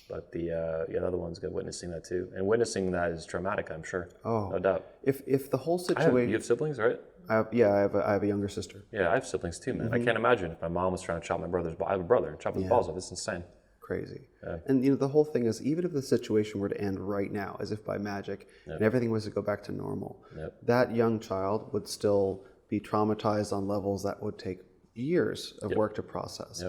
But the other one's good witnessing that too, and witnessing that is traumatic. I'm sure. Oh, no doubt. If the whole situation, You have siblings, right? I have a younger sister. Yeah, I have siblings too, man. I can't imagine if my mom was trying to chop my brother's ball. I have a brother, chop his balls off. It's insane. Crazy. Yeah. And the whole thing is, even if the situation were to end right now, as if by magic, and everything was to go back to normal, that young child would still be traumatized on levels that would take years of work to process.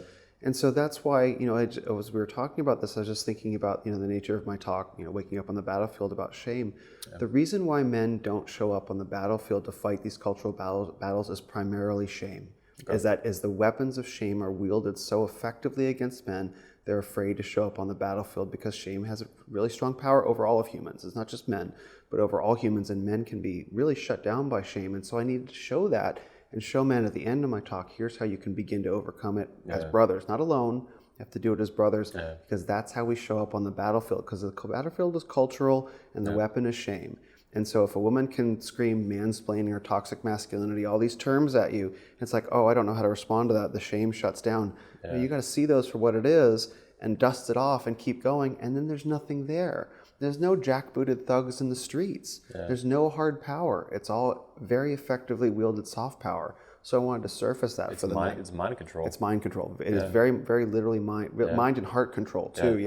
And so that's why, as we were talking about this, I was just thinking about, the nature of my talk, waking up on the battlefield about shame. The reason why men don't show up on the battlefield to fight these cultural battles is primarily shame. Is that as the weapons of shame are wielded so effectively against men, they're afraid to show up on the battlefield because shame has a really strong power over all of humans. It's not just men, but over all humans, and men can be really shut down by shame. And so I needed to show that and show men at the end of my talk, here's how you can begin to overcome it as brothers, not alone. You have to do it as brothers because that's how we show up on the battlefield, because the battlefield is cultural and the weapon is shame. And so if a woman can scream mansplaining or toxic masculinity, all these terms at you, it's like, oh, I don't know how to respond to that. The shame shuts down. You got to see those for what it is and dust it off and keep going. And then there's nothing there. There's no jackbooted thugs in the streets. There's no hard power. It's all very effectively wielded soft power. So I wanted to surface that for the men. It's mind control. It's mind control. It is very, very literally mind and heart control too.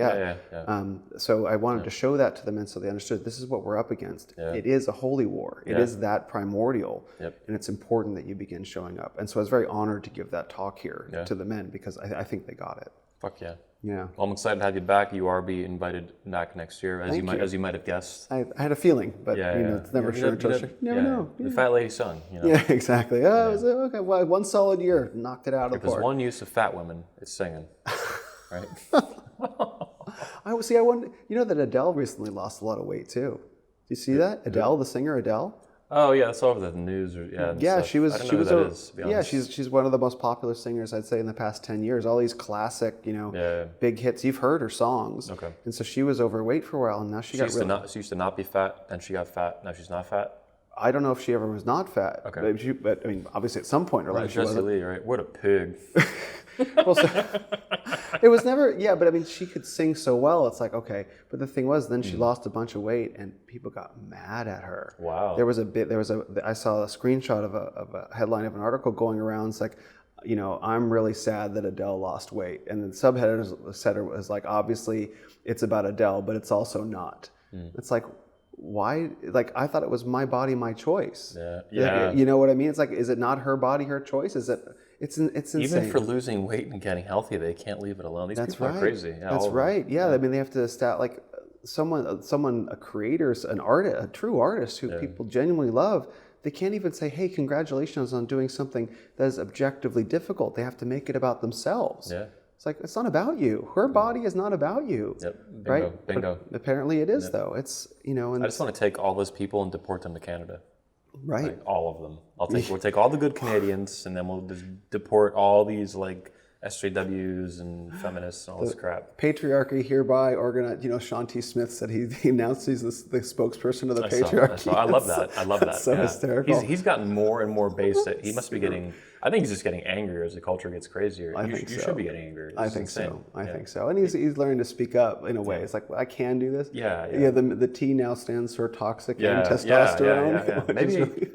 So I wanted to show that to the men so they understood this is what we're up against. It is a holy war. It is that primordial, and it's important that you begin showing up. And so I was very honored to give that talk here to the men because I think they got it. Fuck yeah. Yeah. Well, I'm excited to have you back. You are being invited back next year, as you might have guessed. I had a feeling, but it's never sure until you never know. The fat lady sung. Yeah, exactly. Oh, it was, okay. Well, 1 solid year, knocked it out of the park. If there's one use of fat women, it's singing, right? I wonder. You know that Adele recently lost a lot of weight too. Do you see that? Adele, the singer Adele. Oh yeah, that's all over the news. She was. I don't know who that is, to be honest. She's one of the most popular singers I'd say in the past 10 years. All these classic, big hits. You've heard her songs. Okay. And so she was overweight for a while, and now she used to not be fat, and she got fat. Now she's not fat. I don't know if she ever was not fat. Okay. But I mean, obviously at some point in her life she wasn't. Lee, right? What a pig. Well, so, it was never, but I mean, she could sing so well. It's like, okay. But the thing was, then she lost a bunch of weight and people got mad at her. Wow. I saw a screenshot of a headline of an article going around. It's like, I'm really sad that Adele lost weight. And the subheader said it was like, obviously it's about Adele, but it's also not. It's like, why? Like, I thought it was my body, my choice. Yeah. You know what I mean? It's like, is it not her body, her choice? Is it? It's insane. Even for losing weight and getting healthy, they can't leave it alone. These people are crazy. Yeah, that's right. Yeah, I mean, they have to like someone, a creator, an artist, a true artist who people genuinely love. They can't even say, "Hey, congratulations on doing something that is objectively difficult." They have to make it about themselves. Yeah. It's like, it's not about you. Her body is not about you. Yep. Bingo. Right? Bingo. But apparently it is, though. It's, And I just want to take all those people and deport them to Canada. Right. Like, all of them. We'll take all the good Canadians, and then we'll just deport all these like SJWs and feminists and all this crap. Patriarchy hereby organized. Sean T. Smith said he announced he's the spokesperson of the patriarchy. I love that. I love that. So hysterical. He's gotten more and more based. He must be getting. I think he's just getting angrier as the culture gets crazier. You should be getting angrier. I think so. I think so. And he's learning to speak up in a way. It's like, I can do this. Yeah. The T now stands for toxic and testosterone. Yeah. Maybe.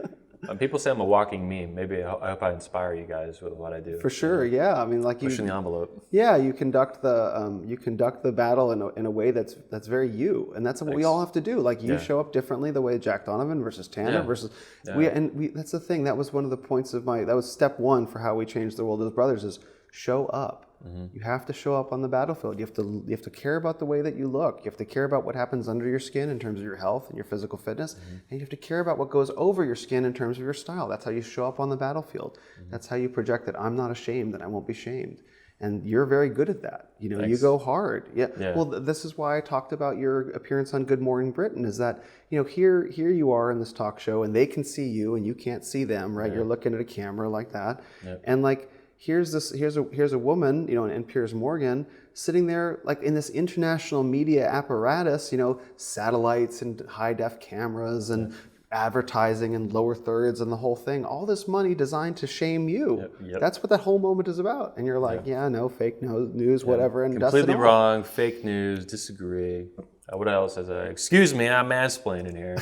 People say I'm a walking meme. Maybe I hope I inspire you guys with what I do. For sure, yeah. I mean, like pushing the envelope. Yeah, you conduct the battle in a way that's very you, and that's what we all have to do. Like you show up differently the way Jack Donovan versus Tanner versus we. That's the thing. That was one of the points of that was step one for how we changed the world as brothers is show up. Mm-hmm. You have to show up on the battlefield. You have to care about the way that you look. You have to care about what happens under your skin in terms of your health and your physical fitness. Mm-hmm. And you have to care about what goes over your skin in terms of your style. That's how you show up on the battlefield. Mm-hmm. That's how you project that I'm not ashamed, that I won't be shamed. And you're very good at that. You go hard. Yeah. Well, this is why I talked about your appearance on Good Morning Britain, is that, here you are in this talk show and they can see you and you can't see them, right? Yeah. You're looking at a camera like that. Yeah. And like, here's a woman, in Piers Morgan, sitting there like in this international media apparatus, satellites and high def cameras and advertising and lower thirds and the whole thing, all this money designed to shame you. Yep. That's what that whole moment is about. And you're like, no, fake news, whatever. And completely wrong, fake news, disagree. What else? Excuse me, I'm mansplaining here.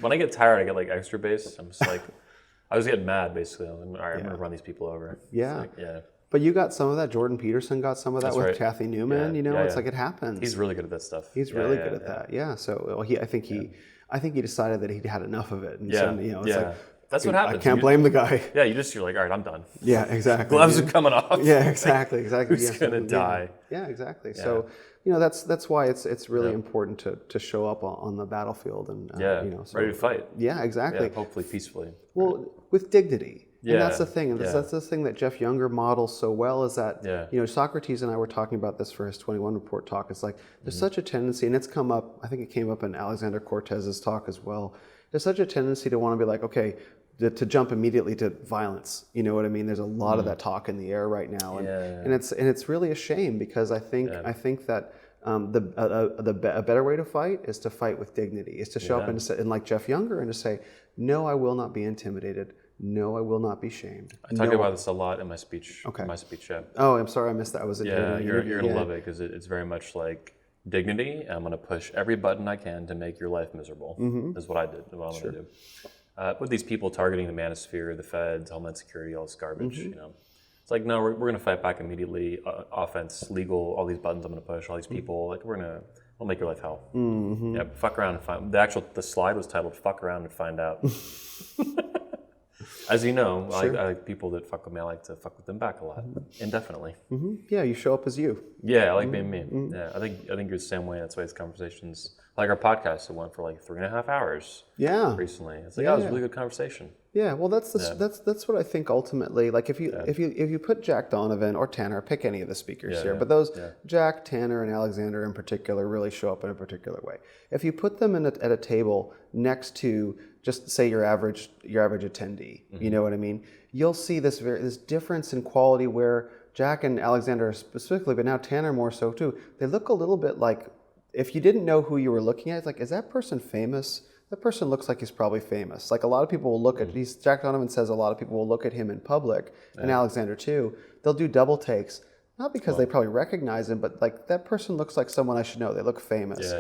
When I get tired, I get like extra bass. I'm just like, I was getting mad basically. I'm like, all right, I'm gonna run these people over. Yeah. But you got some of that. Jordan Peterson got some of that with Kathy Newman. It's like it happens. He's really good at that stuff. He's really good at that. Yeah. So I think he decided that he'd had enough of it. And so, it's like, that's what happens. I can't blame the guy. Yeah, you're like, all right, I'm done. Yeah, exactly. Gloves are coming off. Yeah, exactly. Who's gonna die? Yeah, exactly. Yeah. So that's why it's really important to show up on the battlefield and ready to fight. Yeah, exactly. Yeah, hopefully peacefully. Well, with dignity. And that's the thing. And that's the thing that Jeff Younger models so well is that, Socrates and I were talking about this for his 21 Report talk. It's like there's such a tendency, and it's come up, I think it came up in Alexander Cortez's talk as well. There's such a tendency to want to be like, okay, to jump immediately to violence. You know what I mean? There's a lot of that talk in the air right now. And it's really a shame because I think that a better way to fight is to fight with dignity, is to show up and like Jeff Younger and to say, no, I will not be intimidated. No, I will not be shamed. I talk about this a lot in my speech. Okay. My speech. Oh, I'm sorry, I missed that. I wasn't here. You're gonna love it because it's very much like dignity. And I'm gonna push every button I can to make your life miserable. Is what I did. What I'm gonna do. With these people targeting the Manosphere, the feds, Homeland Security, all this garbage. It's like no, we're gonna fight back immediately. Offense, legal, all these buttons I'm gonna push, all these people. Like we'll make your life hell. Yeah, fuck around and find. The slide was titled "Fuck Around and Find Out." As you know, I like people that fuck with me. I like to fuck with them back a lot, indefinitely. Yeah, you show up as you. Yeah, I like being me. Yeah, I think you're the same way. That's why these conversations, like our podcast, it went for like 3.5 hours. Yeah. Recently, it's like it was a really good conversation. Yeah, well, that's what I think ultimately. Like if you put Jack Donovan or Tanner, pick any of the speakers here, but those Jack, Tanner, and Alexander in particular really show up in a particular way. If you put them at a table next to just say your average attendee, you know what I mean? You'll see this difference in quality where Jack and Alexander specifically, but now Tanner more so too. They look a little bit like if you didn't know who you were looking at. It's like, is that person famous? That person looks like he's probably famous. Like a lot of people will look at Jack Donovan says a lot of people will look at him in public, and Alexander too. They'll do double takes, not because they probably recognize him, but like that person looks like someone I should know. They look famous.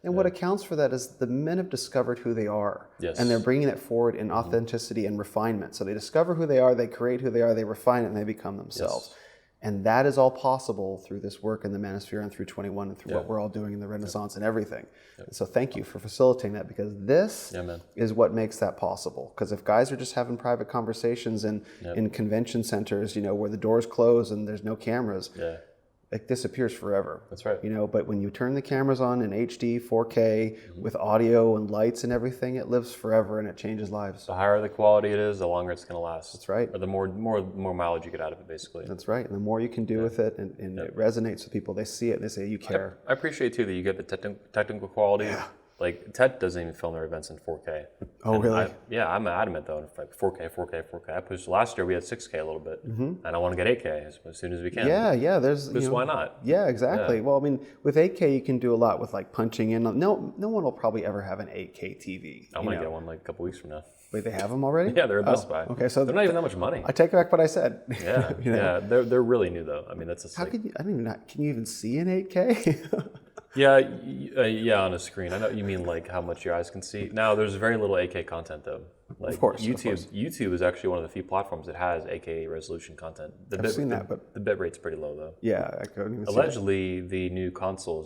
And what accounts for that is the men have discovered who they are, and they're bringing it forward in authenticity and refinement. So they discover who they are, they create who they are, they refine it, and they become themselves. And that is all possible through this work in the Manosphere and through 21 and through what we're all doing in the Renaissance and everything. And so thank you for facilitating that, because this is what makes that possible. Because if guys are just having private conversations in convention centers, where the doors close and there's no cameras, it disappears forever. That's right. But when you turn the cameras on in HD, 4K, with audio and lights and everything, it lives forever and it changes lives. The higher the quality it is, the longer it's going to last. That's right. Or the more mileage you get out of it, basically. That's right. And the more you can do with it, and it resonates with people. They see it and they say, you care. I appreciate, too, that you get the technical quality. Yeah. Like, Ted doesn't even film their events in 4K. Oh, really? I'm adamant, though, like 4K. I pushed last year, we had 6K a little bit, and I want to get 8K as soon as we can. Yeah, there's... Because why not? Yeah, exactly. Yeah. Well, I mean, with 8K, you can do a lot with, like, punching in. No one will probably ever have an 8K TV. I'm going to get one, like, a couple weeks from now. Wait, they have them already? Yeah, they're at Best Buy. Okay, so... They're not even that much money. I take back what I said. Yeah, yeah, they're really new, though. I mean, that's just How can you... I don't even know... Can you even see an 8K? Yeah, on a screen. I know you mean like how much your eyes can see. Now, there's very little 8K content though. Like of course, YouTube is actually one of the few platforms that has 8K resolution content. I've seen that, but the bit rate's pretty low though. Yeah, I couldn't even Allegedly, the new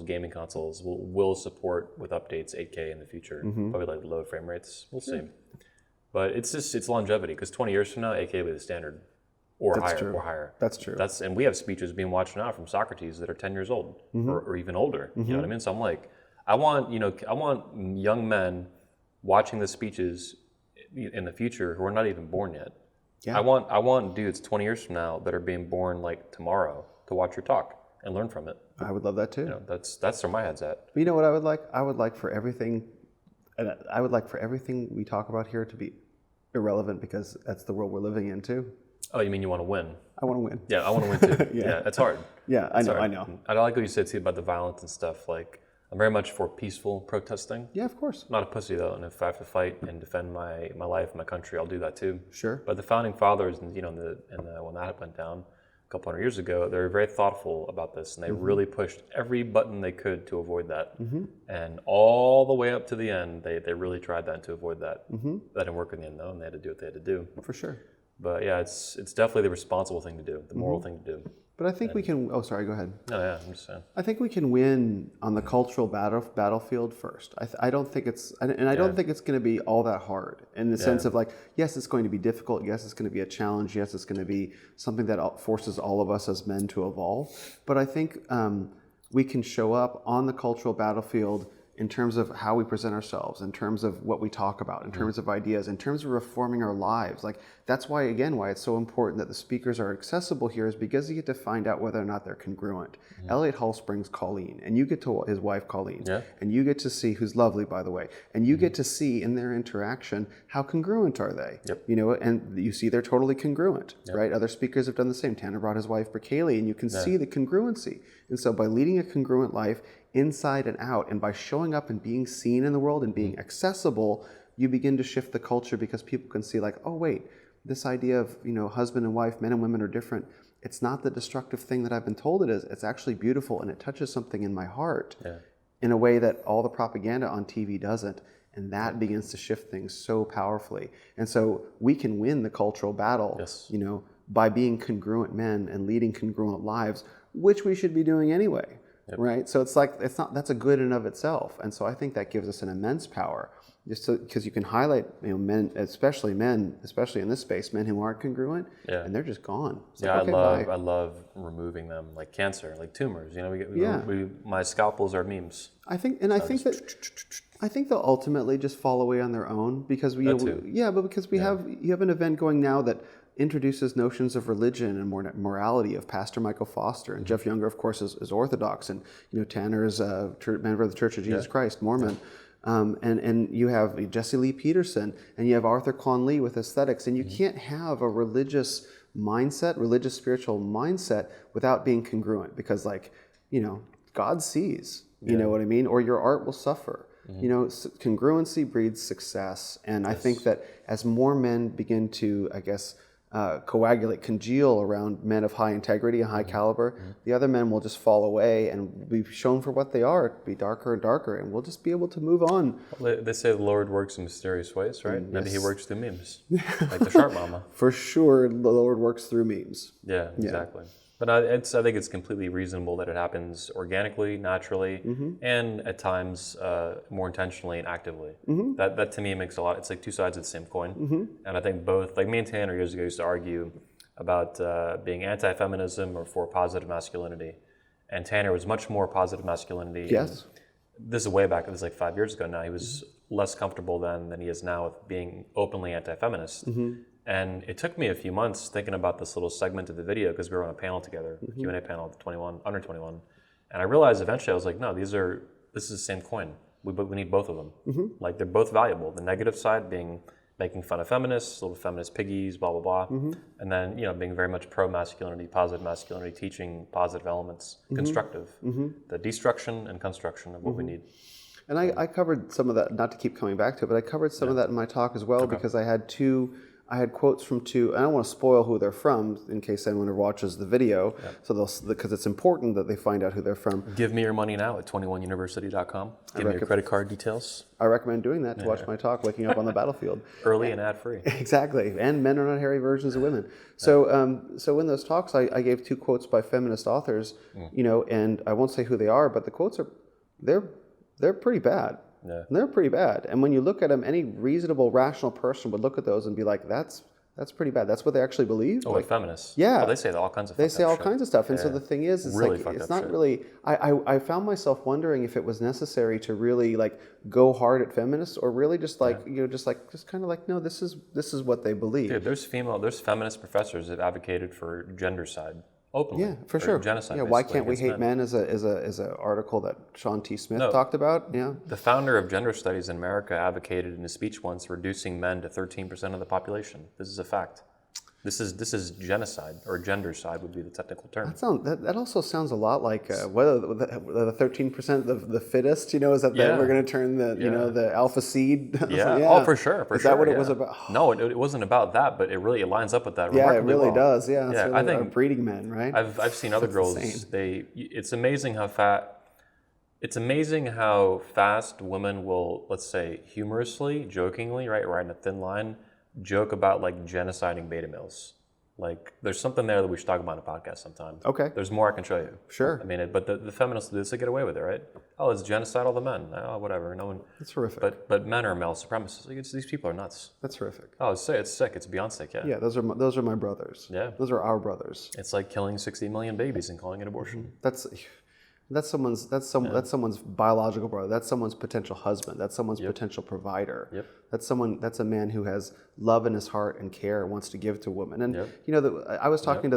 gaming consoles, will support with updates 8K in the future. Probably like low frame rates. We'll see. But it's longevity, because 20 years from now, 8K will be the standard. Or higher. That's true. And we have speeches being watched now from Socrates that are 10 years old or even older. You know what I mean? So I'm like, I want young men watching the speeches in the future who are not even born yet. Yeah. I want dudes 20 years from now that are being born like tomorrow to watch your talk and learn from it. I would love that too. That's where my head's at. But you know what I would like? I would like for everything we talk about here to be irrelevant, because that's the world we're living in too. Oh, you mean you want to win? I want to win. Yeah, I want to win too. Yeah, it's hard. Yeah, I know. I like what you said too about the violence and stuff. Like, I'm very much for peaceful protesting. Yeah, of course. I'm not a pussy though, and if I have to fight and defend my life, my country, I'll do that too. Sure. But the founding fathers, you know, when that went down a couple hundred years ago, they were very thoughtful about this, and they really pushed every button they could to avoid that. And all the way up to the end, they really tried that to avoid that. That didn't work in the end though, and they had to do what they had to do. For sure. But yeah, it's definitely the responsible thing to do, the moral thing to do. But I think we can. Oh, sorry. Go ahead. Oh yeah, I'm just saying. I think we can win on the cultural battlefield first. I don't think it's, and I don't think it's going to be all that hard in the sense of like, yes, it's going to be difficult. Yes, it's going to be a challenge. Yes, it's going to be something that forces all of us as men to evolve. But I think we can show up on the cultural battlefield in terms of how we present ourselves, in terms of what we talk about, in terms of ideas, in terms of reforming our lives. Like that's why, again, why it's so important that the speakers are accessible here is because you get to find out whether or not they're congruent. Elliot Hulse brings Colleen, and you get to his wife Colleen, and you get to see, who's lovely by the way, and you get to see in their interaction how congruent are they. You know, and you see they're totally congruent, right? Other speakers have done the same. Tanner brought his wife Berkeley, and you can see the congruency. And so by leading a congruent life inside and out, and by showing up and being seen in the world and being accessible, you begin to shift the culture because people can see like, oh wait, this idea of, you know, husband and wife, men and women are different. It's not the destructive thing that I've been told it is. It's actually beautiful, and it touches something in my heart in a way that all the propaganda on TV doesn't. And that begins to shift things so powerfully. And so we can win the cultural battle, you know, by being congruent men and leading congruent lives, which we should be doing anyway. Right, so it's like that's a good in of itself, and so I think that gives us an immense power, just because you can highlight, you know, men, especially in this space, men who aren't congruent, and they're just gone. It's like, okay, I love removing them, like cancer, like tumors. You know, my scalpels are memes. I think they'll ultimately just fall away on their own because you have an event going now that introduces notions of religion and morality of Pastor Michael Foster, and Jeff Younger, of course, is Orthodox, and you know Tanner is a member of the Church of Jesus Christ, Mormon, and you have Jesse Lee Peterson, and you have Arthur Conley with aesthetics, and you can't have a religious spiritual mindset without being congruent, because like, you know, God sees, you know what I mean, or your art will suffer. You know, congruency breeds success, and I think that as more men begin to, I guess, congeal around men of high integrity and high caliber, the other men will just fall away and be shown for what they are, be darker and darker, and we'll just be able to move on. Well, they say the Lord works in mysterious ways, right? Maybe he works through memes, like the Sharp Mama. For sure, the Lord works through memes. Yeah, exactly. But I think it's completely reasonable that it happens organically, naturally, and at times more intentionally and actively. That to me makes a lot. It's like two sides of the same coin. And I think both, like me and Tanner years ago used to argue about being anti-feminism or for positive masculinity. And Tanner was much more positive masculinity. Yes. This is way back. This is like 5 years ago now. He was less comfortable then than he is now with being openly anti-feminist. And it took me a few months thinking about this little segment of the video because we were on a panel together, a Q&A panel of under 21. And I realized eventually, I was like, no, this is the same coin. We need both of them. Like they're both valuable. The negative side being making fun of feminists, little feminist piggies, blah, blah, blah. And then, you know, being very much pro-masculinity, positive masculinity, teaching positive elements, constructive. The destruction and construction of what we need. And I covered some of that, not to keep coming back to it, but I covered some of that in my talk as well, because I had quotes from two. I don't want to spoil who they're from in case anyone watches the video, because it's important that they find out who they're from. Give me your money now at 21university.com. Give me your credit card details. I recommend doing that to watch my talk, Waking Up on the Battlefield. Early and ad-free. Exactly. And men are not hairy versions of women. So so in those talks, I gave two quotes by feminist authors, you know, and I won't say who they are, but the quotes they're pretty bad. Yeah. They're pretty bad. And when you look at them, any reasonable, rational person would look at those and be like, that's pretty bad. That's what they actually believe. Oh, like feminists. Yeah. Oh, they say all kinds of kinds of stuff. And so the thing is, it's really like, it's not really, I found myself wondering if it was necessary to really like go hard at feminists or really just like, you know, just kind of like, no, this is what they believe. Dude, there's feminist professors that advocated for gendercide. Openly. Yeah, for sure. Genocide. Yeah, why can't we hate men is a article that Sean T. Smith talked about. Yeah. The founder of gender studies in America advocated in a speech once reducing men to 13% of the population. This is a fact. This is genocide, or gendercide would be the technical term. That also sounds a lot like whether the 13% of the fittest, is that we're going to turn the alpha seed? Oh, for sure. Is that what it was about? No, it wasn't about that, but it really lines up with that. Yeah, it really well. does. Yeah, it's really I think our breeding men, right? I've seen other girls. It's amazing how fast women will, let's say, humorously, jokingly, right in a thin line, joke about like genociding beta males. Like, there's something there that we should talk about in a podcast sometime. Okay. There's more I can show you. Sure. I mean, but the feminists do this to get away with it, right? Oh, let's genocide all the men. Oh, whatever. No one. That's horrific. But men are male supremacists. Like, these people are nuts. That's horrific. Oh, it's sick. It's beyond sick. Yeah. Yeah, those are my brothers. Yeah. Those are our brothers. It's like killing 60 million babies and calling it abortion. That's someone's biological brother. That's someone's potential husband. That's someone's potential provider. Yep. That's a man who has love in his heart and care, wants to give to women. And I was talking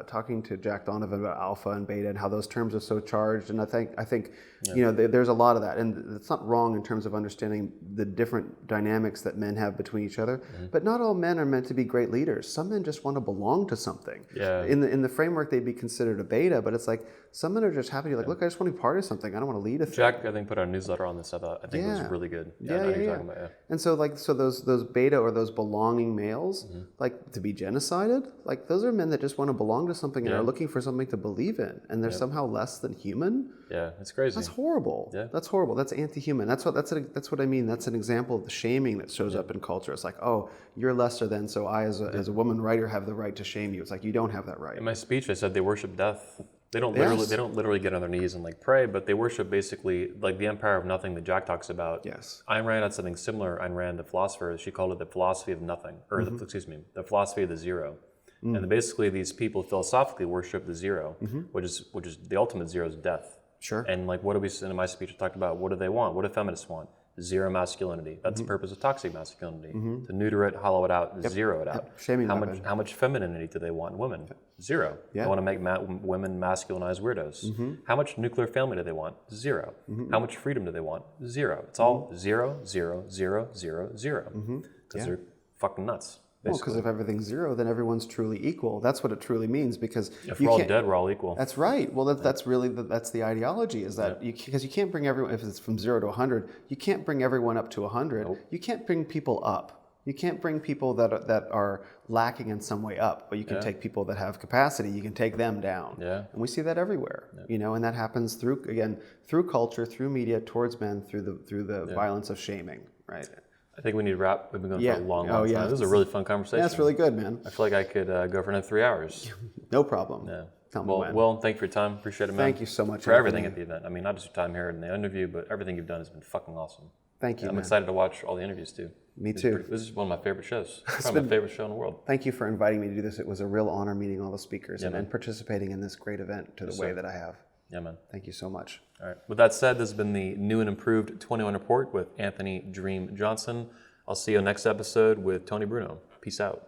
talking to Jack Donovan about alpha and beta and how those terms are so charged. And I think there's a lot of that, and it's not wrong in terms of understanding the different dynamics that men have between each other. But not all men are meant to be great leaders. Some men just want to belong to something. Yeah. In the framework, they'd be considered a beta, but it's like some men are just happy to look, I just want to be part of something. I don't want to lead a thing. Jack, I think, put out a newsletter on this. I think it was really good. I know what you're talking about. And so those beta or those belonging males, like to be genocided, like those are men that just want to belong to something and are looking for something to believe in, and they're somehow less than human. Yeah, it's crazy. That's horrible. Yeah. That's horrible. That's anti-human. That's what I mean. That's an example of the shaming that shows up in culture. It's like, oh, you're lesser than, so I as a woman writer have the right to shame you. It's like, you don't have that right. In my speech, I said they worship death. They don't literally get on their knees and like pray, but they worship basically like the empire of nothing that Jack talks about. Yes. Ayn Rand had something similar. Ayn Rand, the philosopher, she called it the philosophy of nothing, or the philosophy of the zero. And basically, these people philosophically worship the zero, which is the ultimate zero is death. Sure. And like, what do we in my speech I talked about? What do they want? What do feminists want? Zero masculinity. That's the purpose of toxic masculinity. To neuter it, hollow it out, zero it out. Shaming how much femininity do they want in women? Zero. They want to make women masculinized weirdos. How much nuclear family do they want? Zero. How much freedom do they want? Zero. It's all 0, 0, 0, 0, 0. Because they're fucking nuts. Basically. Well, because if everything's zero, then everyone's truly equal. That's what it truly means. Because if we're all dead, we're all equal. That's right. Well, that's really that's the ideology. Is that because you can't bring everyone, if it's from 0 to 100, you can't bring everyone up to 100. Nope. You can't bring people up. You can't bring people that are lacking in some way up. But you can take people that have capacity. You can take them down. Yeah. And we see that everywhere. Yeah. And that happens through culture, through media, towards men, through the violence of shaming. Right. I think we need to wrap. We've been going for a long time. This is a really fun conversation. Yeah, it's really good, man. I feel like I could go for another 3 hours. No problem. Yeah. Tell me when. Well, thank you for your time. Appreciate it, man. Thank you so much for everything at the event. I mean, not just your time here in the interview, but everything you've done has been fucking awesome. Thank you, I'm man. excited to watch all the interviews, too. Me too. This is one of my favorite shows. It's probably my favorite show in the world. Thank you for inviting me to do this. It was a real honor meeting all the speakers and participating in this great event the way that I have. Yeah, man. Thank you so much. All right. With that said, this has been the new and improved 21 Report with Anthony Dream Johnson. I'll see you next episode with Tony Bruno. Peace out.